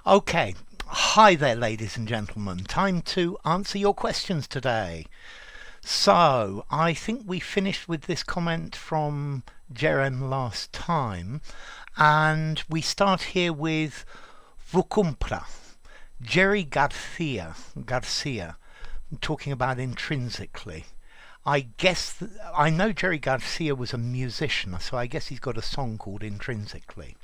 Okay, hi there, ladies and gentlemen. Time to answer your questions today. So, I think we finished with this comment from Jeren last time, and we start here with Vukumpra, Jerry Garcia, talking about intrinsically. I know Jerry Garcia was a musician, so I guess he's got a song called Intrinsically.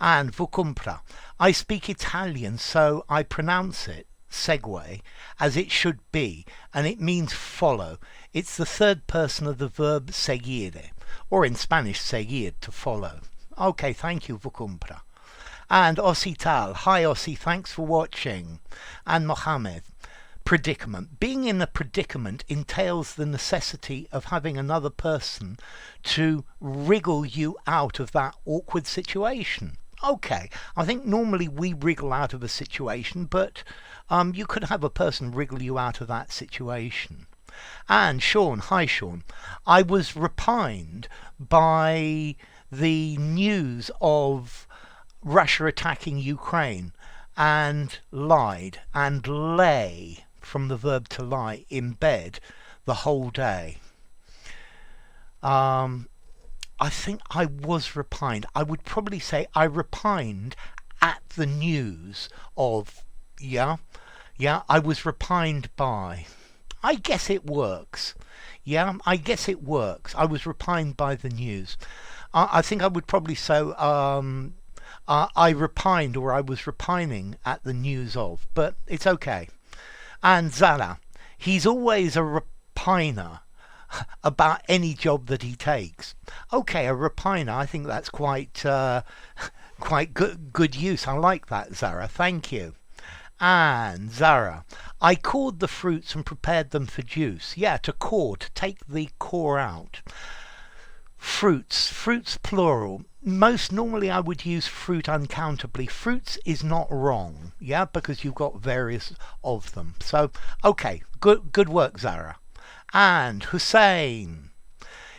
And Vukumpra, I speak Italian, so I pronounce it, segue, as it should be, and it means follow. It's the third person of the verb seguire, or in Spanish, seguir, to follow. Okay, thank you, Vukumpra. And Osital, hi Ossi, thanks for watching. And Mohammed, predicament. Being in a predicament entails the necessity of having another person to wriggle you out of that awkward situation. Okay, I think normally we wriggle out of a situation, but you could have a person wriggle you out of that situation. And Sean, hi Sean, I was repined by the news of Russia attacking Ukraine and lied and lay, from the verb to lie, in bed the whole day. I think I was repined. I would probably say I repined at the news of, I was repined by. I guess it works. I guess it works. I was repined by the news. I think I would probably say I repined, or I was repining at the news of, but it's okay. And Zala, he's always a repiner about any job that he takes. Okay, a repiner, I think that's quite good use. I like that, Zara. Thank you. And Zara, I cored the fruits and prepared them for juice. Yeah, to core, to take the core out. Fruits plural. Most normally I would use fruit uncountably. Fruits is not wrong, because you've got various of them. So, okay, good work, Zara. And Hussein,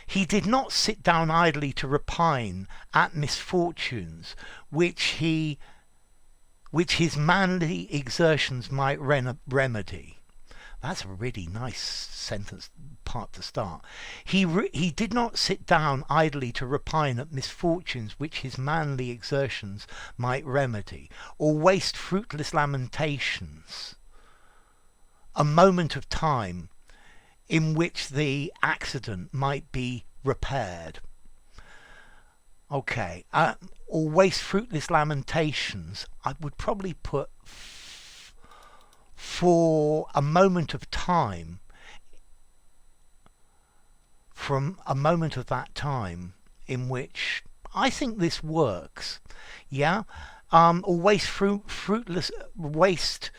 he did not sit down idly to repine at misfortunes which his manly exertions might remedy. That's a really nice sentence part to start. He did not sit down idly to repine at misfortunes which his manly exertions might remedy, or waste fruitless lamentations. A moment of time in which the accident might be repaired. Okay, or waste fruitless lamentations, I would probably put for a moment of time, from a moment of that time in which I think this works. Or waste fruitless waste.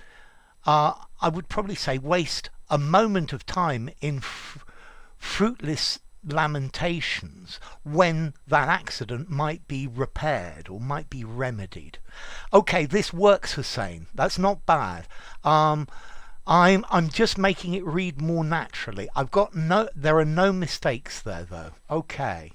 I would probably say waste a moment of time in fruitless lamentations when that accident might be repaired or might be remedied. Okay, this works, Hussein. That's not bad. I'm just making it read more naturally. There are no mistakes there though. Okay.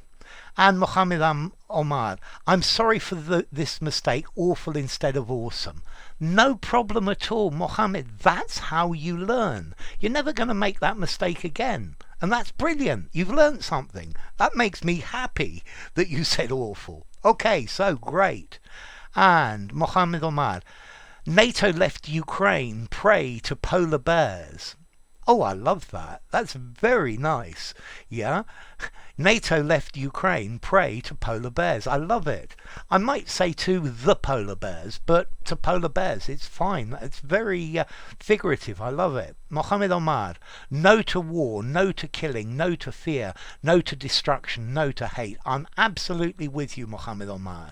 And Mohammed Omar, I'm sorry for this mistake, awful instead of awesome. No problem at all, Mohammed. That's how you learn. You're never going to make that mistake again. And that's brilliant. You've learned something. That makes me happy that you said awful. Okay, so great. And Mohammed Omar, NATO left Ukraine prey to polar bears. Oh, I love that. That's very nice. NATO left Ukraine prey to polar bears. I love it. I might say to the polar bears, but to polar bears, it's fine. It's very figurative. I love it. Mohammed Omar, no to war, no to killing, no to fear, no to destruction, no to hate. I'm absolutely with you, Mohammed Omar.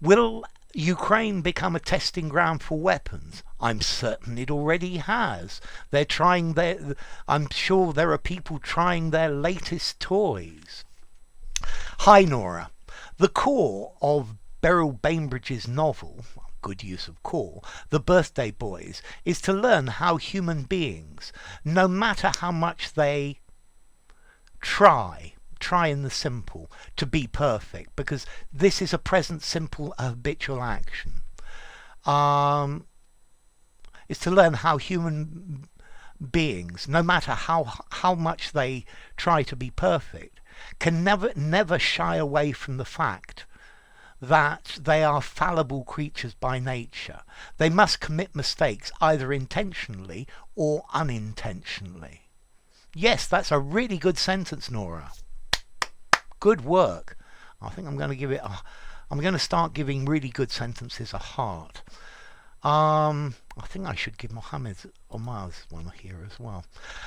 Will Ukraine become a testing ground for weapons? I'm certain it already has. I'm sure there are people trying their latest toys. Hi Nora. The core of Beryl Bainbridge's novel, good use of core, The Birthday Boys, is to learn how human beings, no matter how much they try in the simple to be perfect, because this is a present simple habitual action. um, is to learn how human beings, no matter how much they try to be perfect, can never shy away from the fact that they are fallible creatures by nature. They must commit mistakes either intentionally or unintentionally. Yes, that's a really good sentence, Nora. Good work. I think I'm going to give it I'm going to start giving really good sentences a heart. I think I should give Mohammed Omar's one here as well.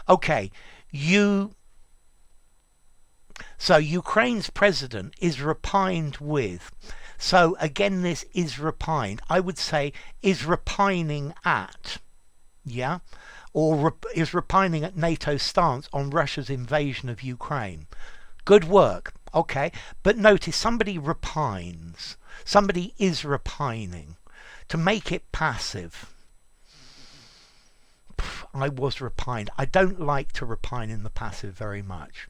Okay, so Ukraine's president is repined with. So again, this is repined. I would say is repining at. Yeah? Or is repining at NATO's stance on Russia's invasion of Ukraine. Good work. Okay. But notice somebody repines. Somebody is repining. To make it passive. I was repined. I don't like to repine in the passive very much.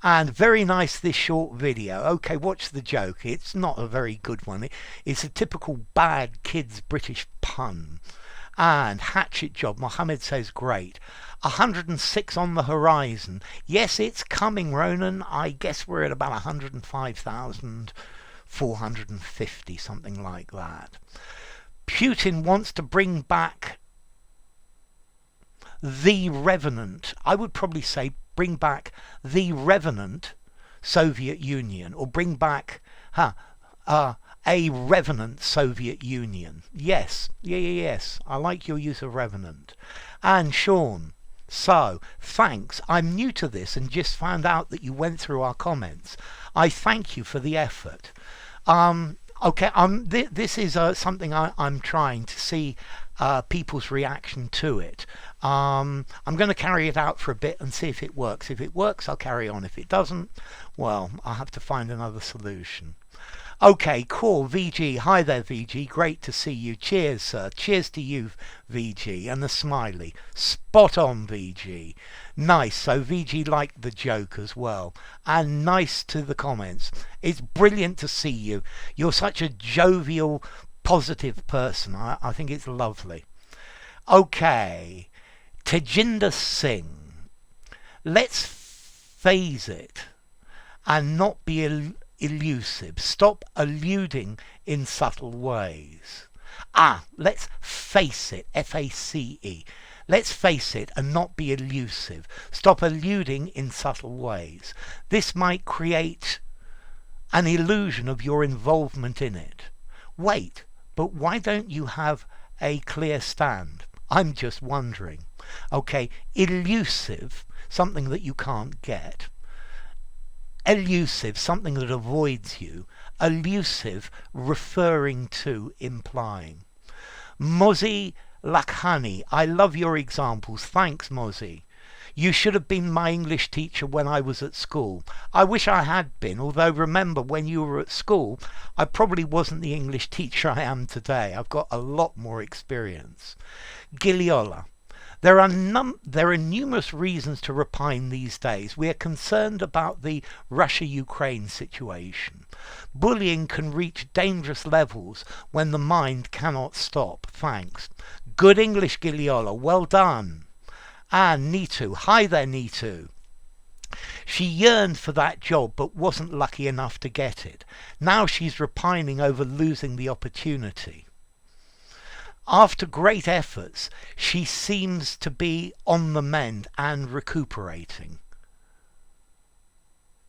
And very nice this short video. Okay, watch the joke. It's not a very good one. It's a typical bad kids British pun. And hatchet job, Mohammed says great. 106 on the horizon. Yes, it's coming, Ronan. I guess we're at about 105,450, something like that. Putin wants to bring back the revenant. I would probably say bring back the revenant Soviet Union, or bring back a revenant Soviet Union. Yes, yes, I like your use of revenant. And Sean, so thanks. I'm new to this and just found out that you went through our comments. I thank you for the effort. Okay, this is something I'm trying to see people's reaction to it. I'm going to carry it out for a bit and see if it works. If it works, I'll carry on. If it doesn't, well, I'll have to find another solution. Okay, cool. VG, hi there, VG. Great to see you. Cheers, sir. Cheers to you, VG. And the smiley. Spot on, VG. Nice. So VG liked the joke as well. And nice to the comments. It's brilliant to see you. You're such a jovial, positive person. I think it's lovely. Okay. Tejinder Singh. Let's phase it and not be elusive. Stop alluding in subtle ways. Let's face it. F-A-C-E. Let's face it and not be elusive. Stop alluding in subtle ways. This might create an illusion of your involvement in it. Wait, but why don't you have a clear stand? I'm just wondering. Okay, elusive, something that you can't get. Elusive, something that avoids you. Elusive, referring to, implying. Mozi Lakhani, I love your examples. Thanks, Mozi. You should have been my English teacher when I was at school. I wish I had been, although remember, when you were at school, I probably wasn't the English teacher I am today. I've got a lot more experience. Giliola. There are numerous reasons to repine these days. We are concerned about the Russia-Ukraine situation. Bullying can reach dangerous levels when the mind cannot stop. Thanks. Good English, Giliola. Well done. And Nitu. Hi there, Nitu. She yearned for that job but wasn't lucky enough to get it. Now she's repining over losing the opportunity. After great efforts, she seems to be on the mend and recuperating.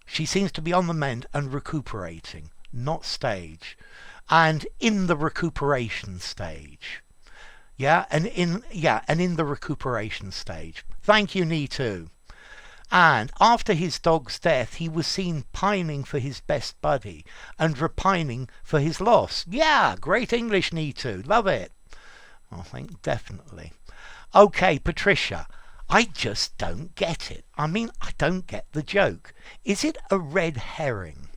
She seems to be on the mend and recuperating, not stage. And in the recuperation stage. And in the recuperation stage. Thank you, Nitu. And after his dog's death, he was seen pining for his best buddy and repining for his loss. Yeah, great English, Nitu. Love it. I think definitely. Okay, Patricia. I just don't get it. I mean, I don't get the joke. Is it a red herring?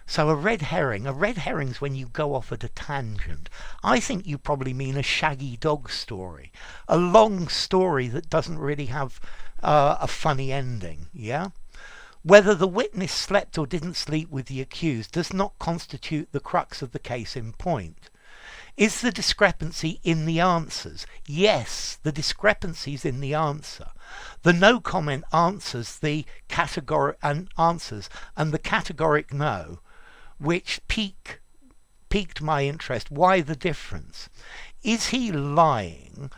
So a red herring's when you go off at a tangent. I think you probably mean a shaggy dog story. A long story that doesn't really have a funny ending, yeah? Whether the witness slept or didn't sleep with the accused does not constitute the crux of the case in point. Is the discrepancy in the answers? Yes, the discrepancy is in the answer. The no comment answers the categoric answers, and the categoric no, which piqued my interest. Why the difference? Is he lying?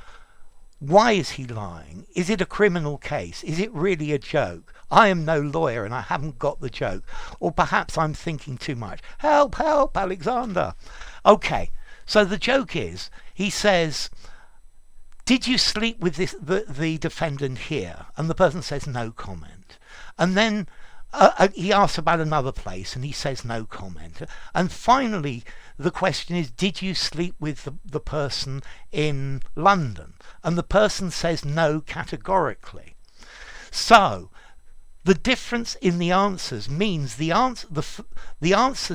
Why is he lying? Is it a criminal case? Is it really a joke? I am no lawyer and I haven't got the joke. Or perhaps I'm thinking too much. Help, help, Alexander. Okay, so the joke is, he says, did you sleep with the defendant here? And the person says no comment. And then he asks about another place and he says no comment. And finally, the question is, did you sleep with the person in London? And the person says no categorically. So the difference in the answers means the answer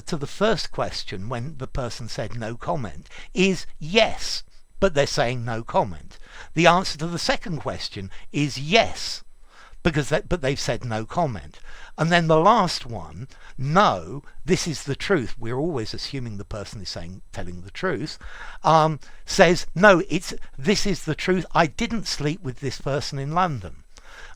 to the first question, when the person said no comment, is yes, but they're saying no comment. The answer to the second question is yes, but they've said no comment. And then the last one, no, this is the truth. We're always assuming the person is telling the truth. Says no, this is the truth. I didn't sleep with this person in London.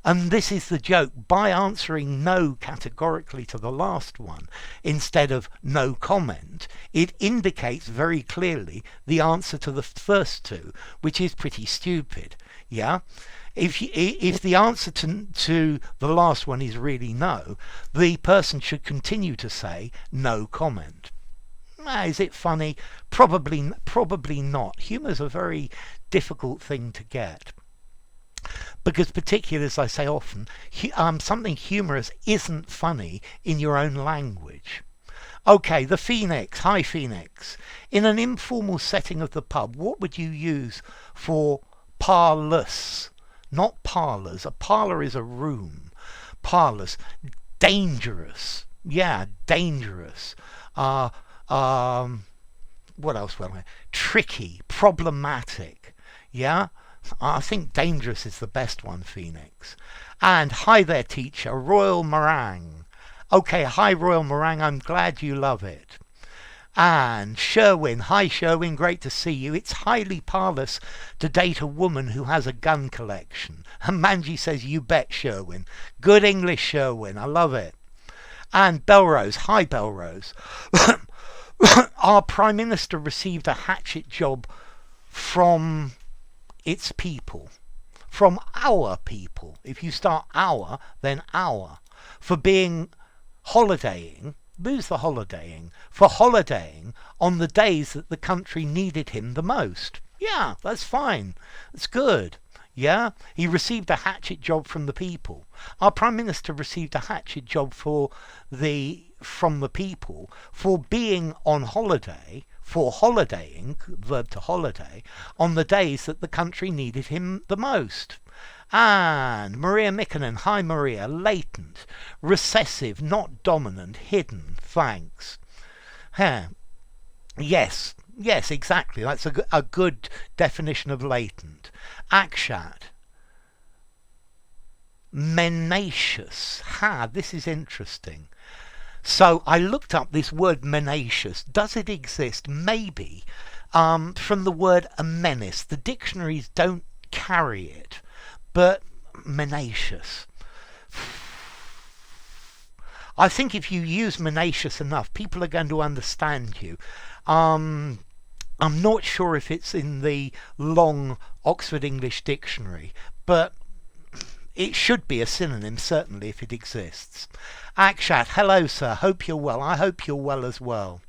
And this is the joke. By answering no categorically to the last one instead of no comment, it indicates very clearly the answer to the first two, which is pretty stupid. Yeah? If the answer to the last one is really no, the person should continue to say no comment. Is it funny? Probably not. Humour's a very difficult thing to get. Because particularly, as I say often, something humorous isn't funny in your own language. Okay, the Phoenix. Hi, Phoenix. In an informal setting of the pub, what would you use for parlous? Not parlours. A parlour is a room. Parlous. Dangerous. Yeah, dangerous. What else? Well, tricky. Problematic. Yeah? I think dangerous is the best one, Phoenix. And hi there, teacher. Royal Meringue. Okay, hi, Royal Meringue. I'm glad you love it. And Sherwin. Hi, Sherwin. Great to see you. It's highly parlous to date a woman who has a gun collection. And Manji says, you bet, Sherwin. Good English, Sherwin. I love it. And Belrose. Hi, Belrose. Our Prime Minister received a hatchet job from its people. From our people. If you start our, then our. For being holidaying. Who's the holidaying? For holidaying on the days that the country needed him the most. Yeah, that's fine. That's good. Yeah? He received a hatchet job from the people. Our Prime Minister received a hatchet job from the people for being on holiday, for holidaying, verb to holiday, on the days that the country needed him the most. And Maria Mikkonen, hi Maria, latent, recessive, not dominant, hidden, thanks. Yes, exactly, that's a good definition of latent. Akshat, menacious, this is interesting. So I looked up this word menacious. Does it exist? Maybe. From the word a menace. The dictionaries don't carry it. But menacious. I think if you use menacious enough, people are going to understand you. I'm not sure if it's in the long Oxford English Dictionary, but it should be a synonym, certainly, if it exists. Akshat, hello sir, hope you're well. I hope you're well as well.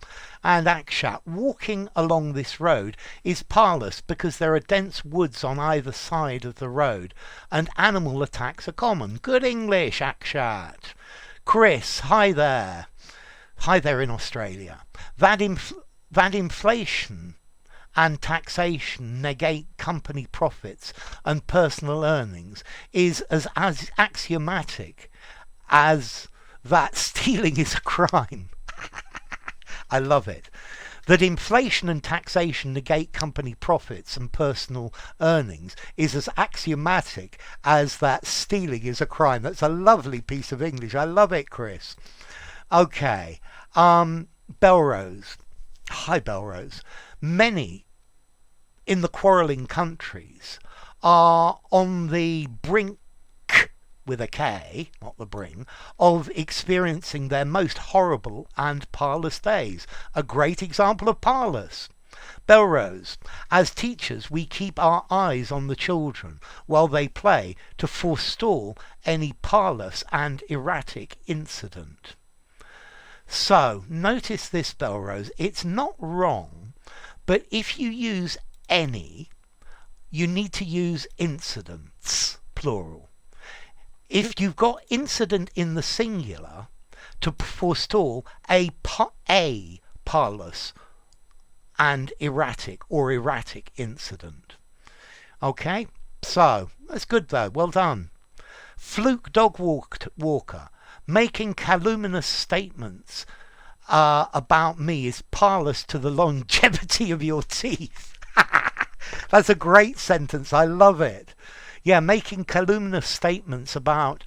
And Akshat, walking along this road is parlous because there are dense woods on either side of the road and animal attacks are common. Good English, Akshat. Chris, hi there. Hi there in Australia. That inflation and taxation negate company profits and personal earnings is as axiomatic as that stealing is a crime. I love it. That inflation and taxation negate company profits and personal earnings is as axiomatic as that stealing is a crime. That's a lovely piece of English. I love it, Chris. Okay. Belrose. Hi, Belrose. many in the quarrelling countries are on the brink, with a K, not the bring, of experiencing their most horrible and parlous days. A great example of parlous. Belrose. As teachers, we keep our eyes on the children while they play to forestall any parlous and erratic incident. So, notice this, Belrose. It's not wrong, but if you use any, you need to use incidents, plural. If you've got incident in the singular, to forestall a parlous and erratic or erratic incident. Okay, so that's good though, well done. Fluke dog walker, making calumnious statements about me is parlous to the longevity of your teeth. That's a great sentence, I love it. Yeah, making calumnious statements about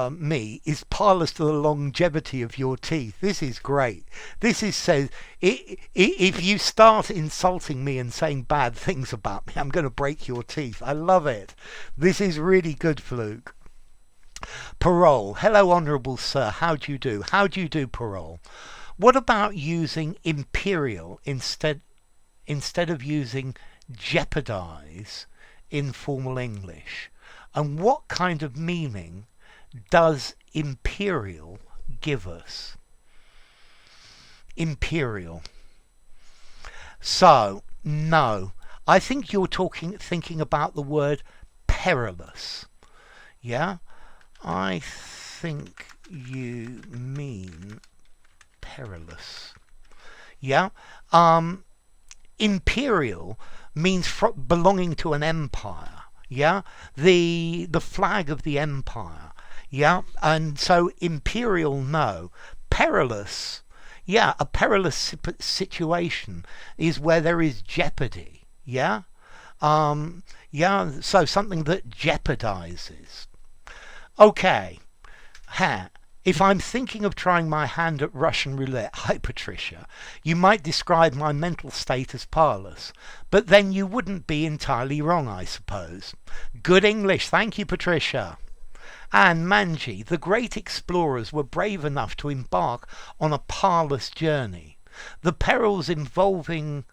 me is parlous to the longevity of your teeth. This is great. This is says, if you start insulting me and saying bad things about me, I'm going to break your teeth. I love it. This is really good, Fluke. Parole. Hello, Honourable Sir. How do you do? How do you do, Parole? What about using imperial instead of using jeopardise in formal English? And what kind of meaning does imperial give us? Imperial. So, no. I think you're thinking about the word perilous. Yeah? I think you mean perilous. Yeah? Imperial means belonging to an empire. Yeah, the flag of the empire. Yeah, and so imperial, no. Perilous, yeah, a perilous situation is where there is jeopardy. Yeah, yeah, so something that jeopardizes. Okay, if I'm thinking of trying my hand at Russian roulette, hi Patricia, you might describe my mental state as parlous, but then you wouldn't be entirely wrong, I suppose. Good English, thank you Patricia. And Manji, the great explorers were brave enough to embark on a parlous journey. The perils involving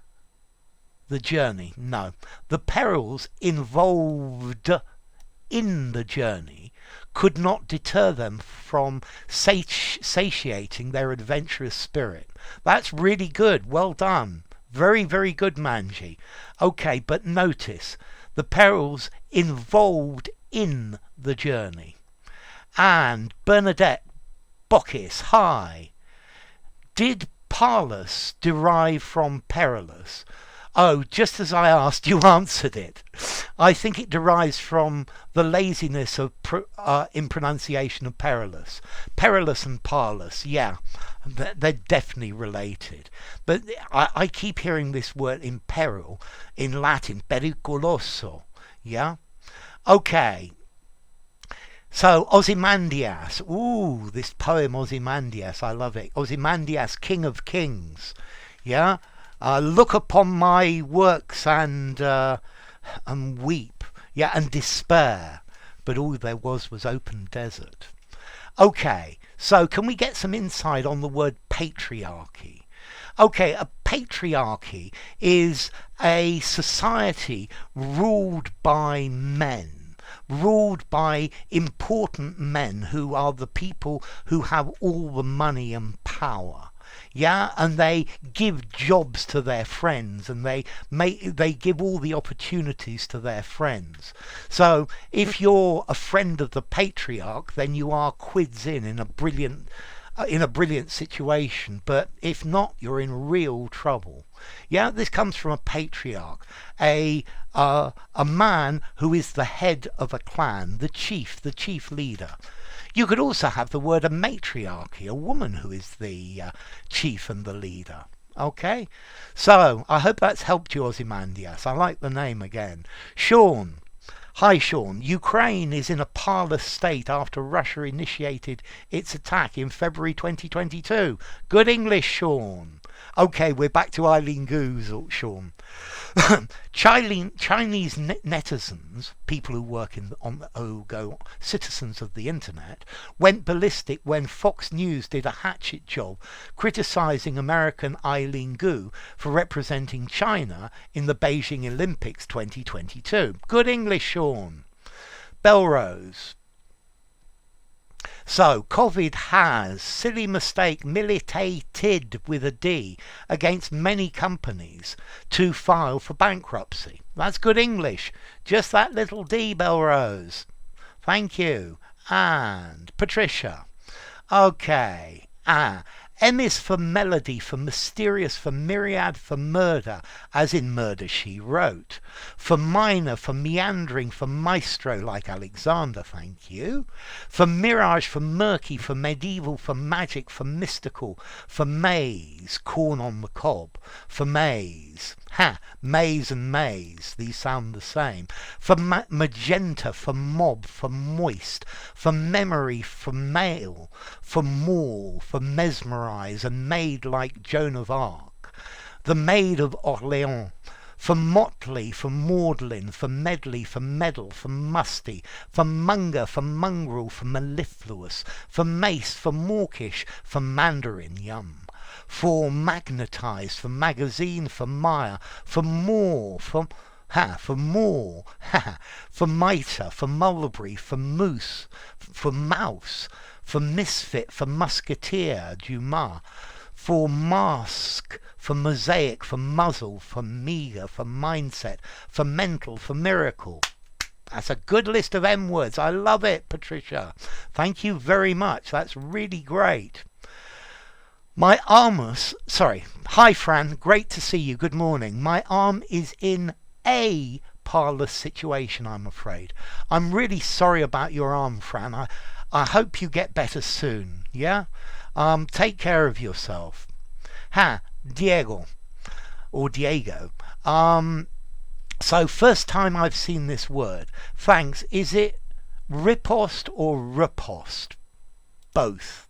the journey, no, the perils involved in the journey could not deter them from satiating their adventurous spirit. That's really good. Well done. Very, very good, Manji. Okay, but notice the perils involved in the journey. And Bernadette Bocchis, hi. Did parlous derive from perilous? Oh, just as I asked, you answered it. I think it derives from the laziness of in pronunciation of perilous. Perilous and parlous, yeah, they're definitely related. But I keep hearing this word in peril, in Latin, pericoloso, yeah? Okay. So, Ozymandias. Ooh, this poem Ozymandias, I love it. Ozymandias, King of Kings, yeah? Look upon my works and weep, yeah, and despair. But all there was open desert. Okay, so can we get some insight on the word patriarchy? Okay, a patriarchy is a society ruled by men, ruled by important men who are the people who have all the money and power. Yeah, and they give jobs to their friends, and they give all the opportunities to their friends. So if you're a friend of the patriarch, then you are quids in a brilliant situation. But if not, you're in real trouble. Yeah, this comes from a patriarch, a man who is the head of a clan, the chief leader. You could also have the word a matriarchy, a woman who is the chief and the leader. Okay? So, I hope that's helped you, Ozymandias. I like the name again. Sean. Hi, Sean. Ukraine is in a parlous state after Russia initiated its attack in February 2022. Good English, Sean. Okay, we're back to Eileen Goose, Sean. Chinese netizens, people who work citizens of the internet, went ballistic when Fox News did a hatchet job criticising American Eileen Gu for representing China in the Beijing Olympics 2022. Good English, Sean. Belrose. So, COVID has, silly mistake, militated with a D against many companies to file for bankruptcy. That's good English. Just that little D, Belrose. Thank you. And Patricia. Okay. M is for melody, for mysterious, for myriad, for murder, as in Murder, She Wrote. For minor, for meandering, for maestro, like Alexander, thank you. For mirage, for murky, for medieval, for magic, for mystical. For maze, corn on the cob. For maze. Maze and maze, these sound the same. For magenta, for mob, for moist. For memory, for male. For mall, for mesmerize, and maid like Joan of Arc. The Maid of Orleans. For motley, for maudlin, for medley, for medal, for musty, for munger, for mongrel, for mellifluous, for mace, for mawkish, for mandarin, yum. For magnetized, for magazine, for mire, for more, for more, for mitre, for mulberry, for moose, for mouse, for misfit, for musketeer, Dumas, for mask, for mosaic, for muzzle, for meagre, for mindset, for mental, for miracle. That's a good list of M words. I love it, Patricia. Thank you very much. That's really great. Hi Fran, great to see you. Good morning. My arm is in a parlous situation, I'm afraid. I'm really sorry about your arm, Fran. I hope you get better soon. Yeah? Take care of yourself. Diego. Or Diego. So first time I've seen this word. Thanks. Is it riposte or riposte? Both.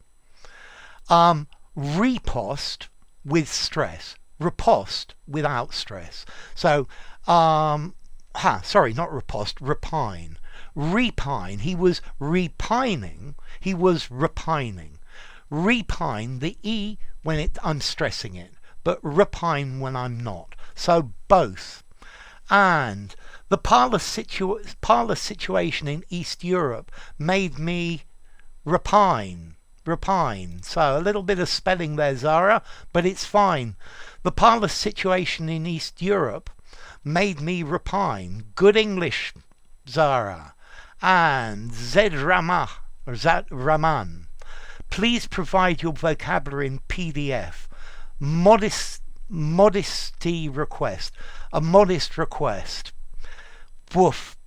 Riposte with stress. Riposte without stress. So, not riposte, repine. Repine, he was repining, he was repining. Repine, the E when I'm stressing it, but repine when I'm not. So both. And the parlous situation in East Europe made me repine. So a little bit of spelling there, Zara, but it's fine. The parlous situation in East Europe made me repine. Good English, Zara. And Zed Raman. Please provide your vocabulary in PDF. Modesty request. A modest request. Woof.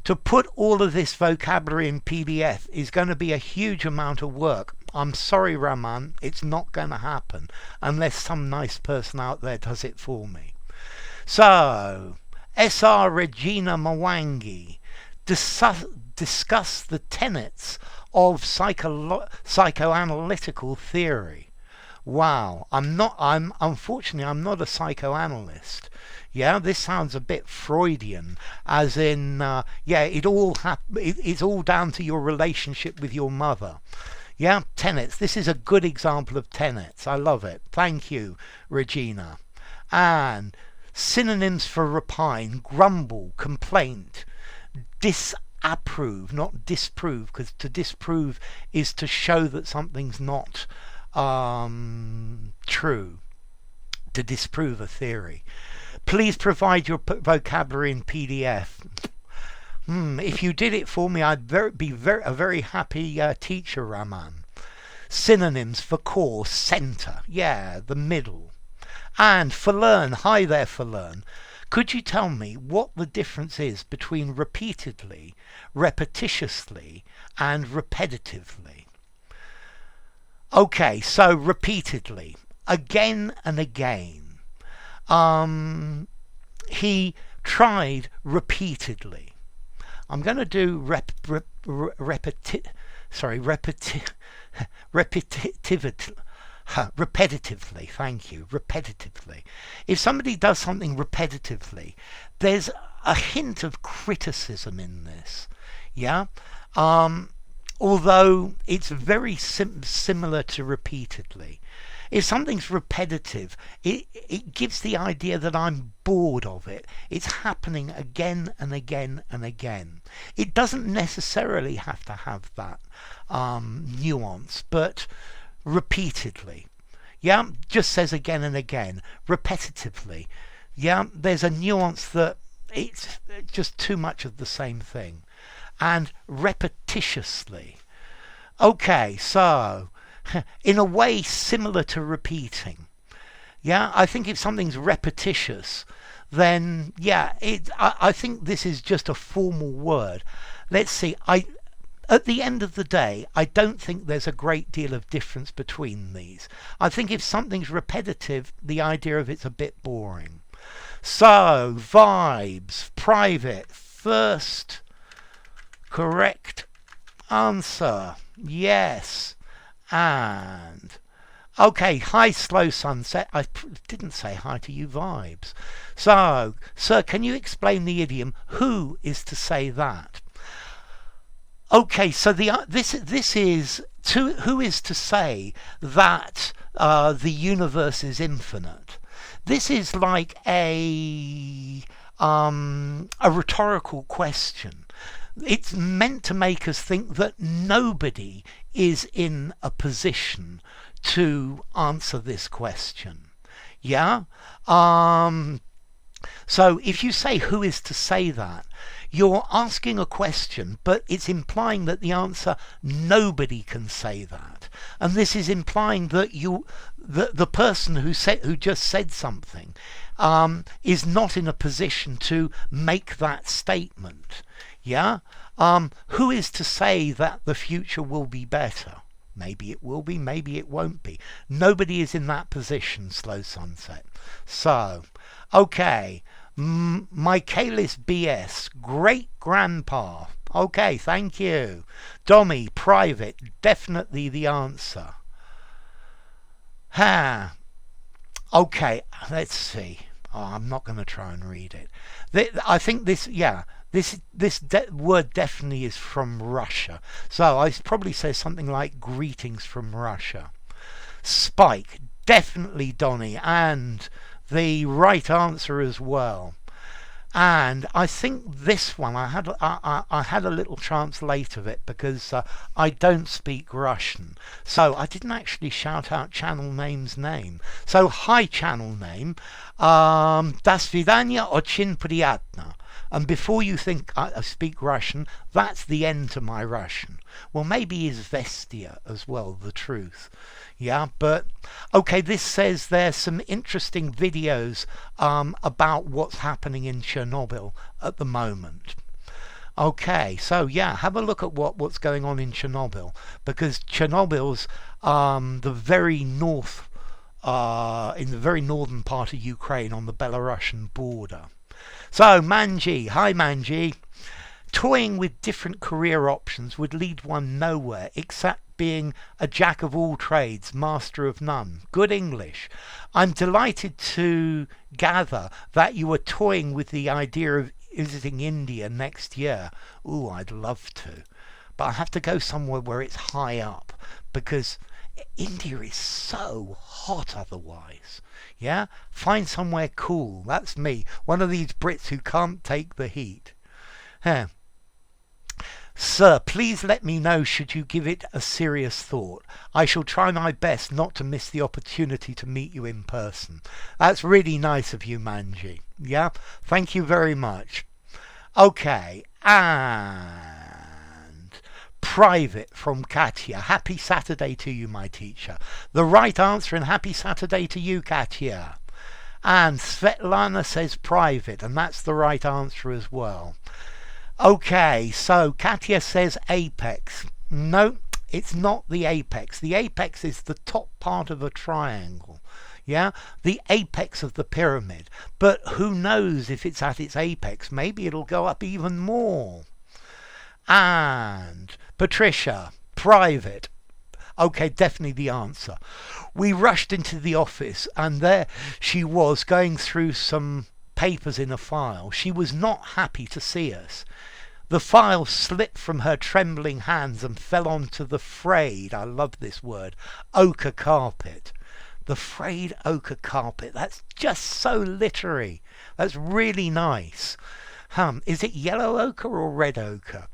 To put all of this vocabulary in PDF is going to be a huge amount of work. I'm sorry, Raman, it's not going to happen unless some nice person out there does it for me. So, S.R. Regina Mwangi, discuss the tenets of psychoanalytical theory. Wow, unfortunately I'm not a psychoanalyst. Yeah, this sounds a bit Freudian, as in, it's all down to your relationship with your mother. Yeah, tenets. This is a good example of tenets. I love it. Thank you, Regina. And synonyms for repine: grumble, complaint, disapprove, not disprove, because to disprove is to show that something's not true. To disprove a theory. Please provide your vocabulary in PDF. If you did it for me, I'd be a very happy teacher, Raman. Synonyms for core: center, the middle. And for learn, hi there for learn. Could you tell me what the difference is between repeatedly, repetitiously, and repetitively? Okay, so repeatedly, again and again. He tried repeatedly. I'm going to do repetitively. Repetitively, thank you, repetitively. If somebody does something repetitively, there's a hint of criticism in this, yeah? Although it's very similar to repeatedly. If something's repetitive, it gives the idea that I'm bored of it. It's happening again and again and again. It doesn't necessarily have to have that nuance, but repeatedly. Yeah, just says again and again, repetitively. Yeah, there's a nuance that it's just too much of the same thing. And repetitiously. Okay, so in a way similar to repeating. Yeah, I think if something's repetitious, then yeah, I think this is just a formal word. Let's see, at the end of the day, I don't think there's a great deal of difference between these. I think if something's repetitive, the idea of it's a bit boring. So, vibes, private, first correct answer, yes. And okay, hi slow sunset. I didn't say hi to you vibes. So, sir, can you explain the idiom who is to say that? Okay, so this is who is to say that the universe is infinite. This is like a rhetorical question. It's meant to make us think that nobody is in a position to answer this question. Yeah? So if you say who is to say that, you're asking a question, but it's implying that the answer, nobody can say that. And this is implying that the person who just said something is not in a position to make that statement. Yeah? Who is to say that the future will be better? Maybe it will be, maybe it won't be. Nobody is in that position, slow sunset. So, okay. Michaelis BS, great grandpa. Okay, thank you. Dommy, private, definitely the answer. Okay, let's see. Oh, I'm not going to try and read it. I think this, yeah, this word definitely is from Russia. So I probably say something like greetings from Russia. Spike, definitely Donny, and the right answer as well. And I think this one, I had a little chance of it because I don't speak Russian. So I didn't actually shout out channel name's name. So hi channel name, до свидания, очень приятно. And before you think I speak Russian, that's the end to my Russian. Well, maybe izvestia as well, the truth. Yeah, but okay, this says there's some interesting videos about what's happening in Chernobyl at the moment. Okay, so yeah, have a look at what's going on in Chernobyl, because Chernobyl's the very north, in the very northern part of Ukraine on the Belarusian border. So Manji, hi Manji. Toying with different career options would lead one nowhere except being a jack of all trades, master of none. Good English. I'm delighted to gather that you are toying with the idea of visiting India next year. Ooh, I'd love to. But I have to go somewhere where it's high up, because India is so hot otherwise. Yeah? Find somewhere cool. That's me. One of these Brits who can't take the heat. Huh. Sir, please let me know should you give it a serious thought. I shall try my best not to miss the opportunity to meet you in person. That's really nice of you, Manji. Yeah? Thank you very much. Okay, and private from Katya. Happy Saturday to you, my teacher. The right answer, and happy Saturday to you, Katya. And Svetlana says private, and that's the right answer as well. Okay, so Katya says apex. No, it's not the apex. The apex is the top part of a triangle. Yeah, the apex of the pyramid. But who knows if it's at its apex? Maybe it'll go up even more. And Patricia, private. Okay, definitely the answer. We rushed into the office and there she was going through some papers in a file. She was not happy to see us. The file slipped from her trembling hands and fell onto the frayed, I love this word, ochre carpet. The frayed ochre carpet. That's just so literary. That's really nice. Is it yellow ochre or red ochre?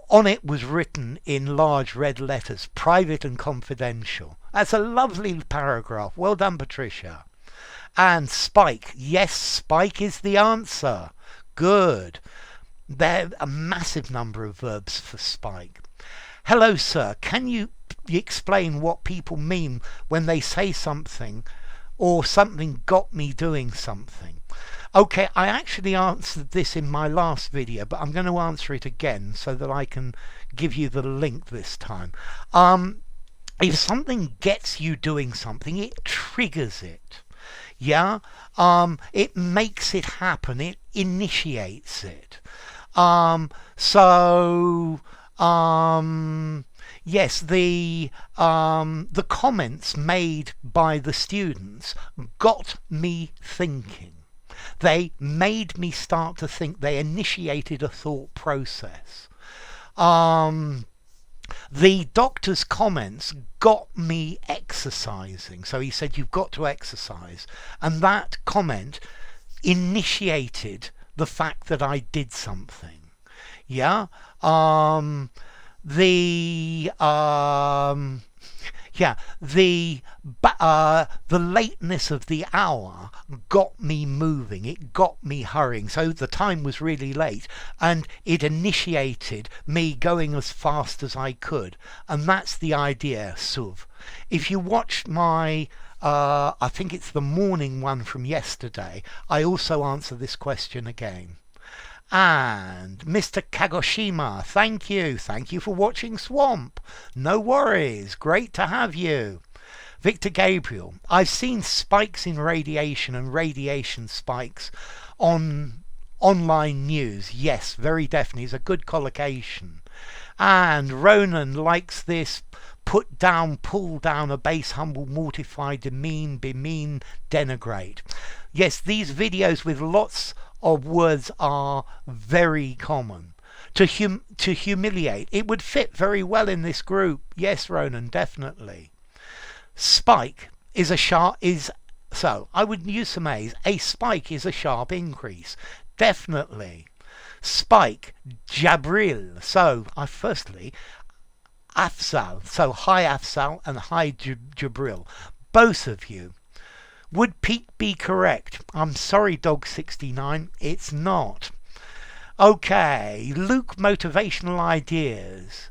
On it was written in large red letters, private and confidential. That's a lovely paragraph. Well done, Patricia. And spike. Yes, spike is the answer. Good. There are a massive number of verbs for spike. Hello, sir. Can you explain what people mean when they say something or something got me doing something? Okay, I actually answered this in my last video, but I'm going to answer it again so that I can give you the link this time. If something gets you doing something, it triggers it. Yeah, it makes it happen. It initiates it. Yes, the comments made by the students got me thinking. They made me start to think. They initiated a thought process. The doctor's comments got me exercising. So he said, you've got to exercise. And that comment initiated the fact that I did something. Yeah. The lateness of the hour got me moving. It got me hurrying. So the time was really late, and it initiated me going as fast as I could. And that's the idea, Suv. If you watch my I think it's the morning one from yesterday, I also answer this question again. And Mr. Kagoshima, thank you. Thank you for watching Swamp. No worries. Great to have you. Victor Gabriel, I've seen spikes in radiation and radiation spikes on online news. Yes, very definitely. It's a good collocation. And Ronan likes this. Put down, pull down, abase, humble, mortify, demean, bemean, denigrate. Yes, these videos with lots of words are very common. To humiliate, it would fit very well in this group. Yes, Ronan, definitely. Spike is a sharp so I would use some A's. A spike is a sharp increase. Definitely. Spike, Jabril. So firstly, Afzal. So hi Afzal and hi Jabril. Both of you. Would Pete be correct? I'm sorry, Dog69, it's not. Okay, Luke, motivational ideas.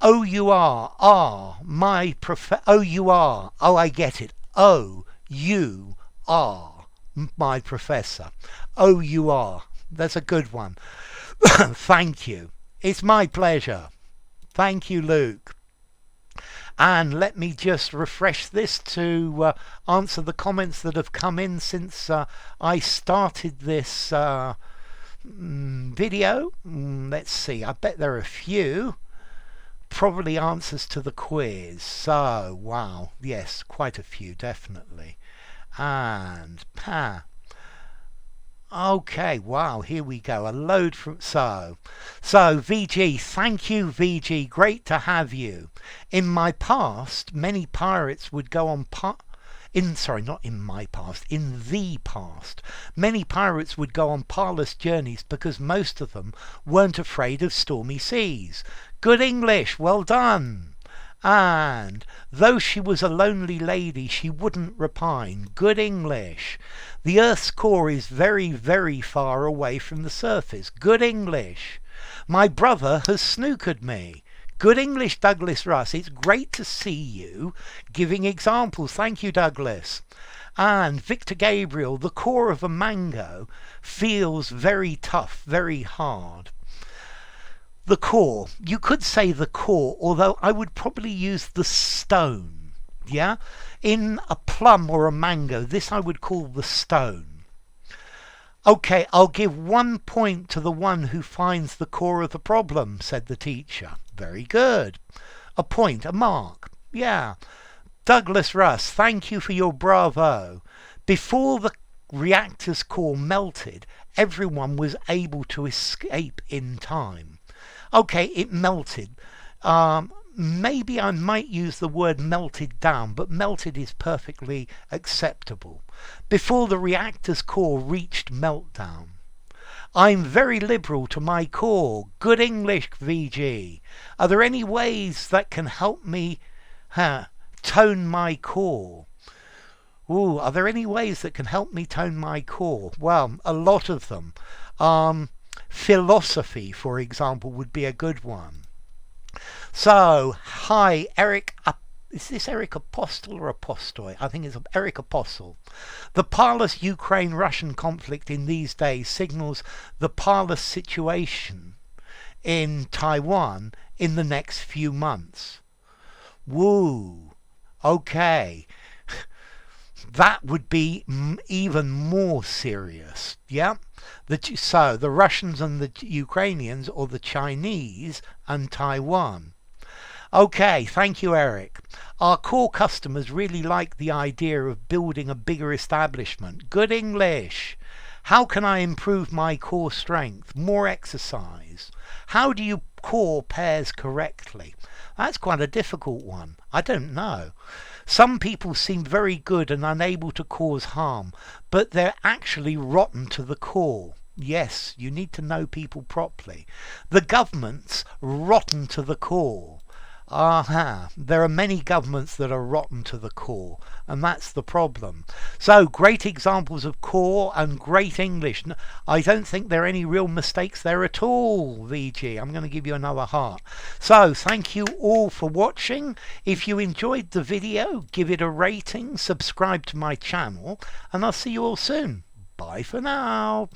O-U-R, my O-U-R, oh, I get it. O-U-R, my professor. O-U-R, that's a good one. Thank you. It's my pleasure. Thank you, Luke. And let me just refresh this to answer the comments that have come in since I started this video. Let's see, I bet there are a few. Probably answers to the quiz. So, wow, yes, quite a few, definitely. And, okay, wow, here we go. A load from so VG, thank you, VG, great to have you. In my past, many pirates would go on in the past, many pirates would go on parlous journeys because most of them weren't afraid of stormy seas. Good English, well done. And though she was a lonely lady, she wouldn't repine. Good English. The Earth's core is very, very far away from the surface. Good English. My brother has snookered me. Good English, Douglas Russ. It's great to see you giving examples. Thank you, Douglas. And Victor Gabriel, the core of a mango feels very tough, very hard. The core. You could say the core, although I would probably use the stone. Yeah? In a plum or a mango, this I would call the stone. Okay, I'll give 1 point to the one who finds the core of the problem, said the teacher. Very good. A point, a mark. Yeah. Douglas Russ, thank you for your bravo. Before the reactor's core melted, everyone was able to escape in time. Okay, it melted. Maybe I might use the word melted down, but melted is perfectly acceptable. Before the reactor's core reached meltdown. I'm very liberal to my core. Good English, VG. Are there any ways that can help me tone my core? Ooh, are there any ways that can help me tone my core? Well, a lot of them. Philosophy, for example, would be a good one. So, hi, Eric. Is this Eric Apostle or Apostol? I think it's Eric Apostle. The parlous Ukraine-Russian conflict in these days signals the parlous situation in Taiwan in the next few months. Woo. Okay. That would be even more serious. Yeah. So the Russians and the Ukrainians, or the Chinese and Taiwan. Okay, thank you, Eric. Our core customers really like the idea of building a bigger establishment. Good English. How can I improve my core strength? More exercise. How do you core pairs correctly? That's quite a difficult one. I don't know. Some people seem very good and unable to cause harm, but they're actually rotten to the core. Yes, you need to know people properly. The government's rotten to the core. There are many governments that are rotten to the core, and that's the problem. So, great examples of core and great English. I don't think there are any real mistakes there at all, VG. I'm going to give you another heart. So, thank you all for watching. If you enjoyed the video, give it a rating, subscribe to my channel, and I'll see you all soon. Bye for now.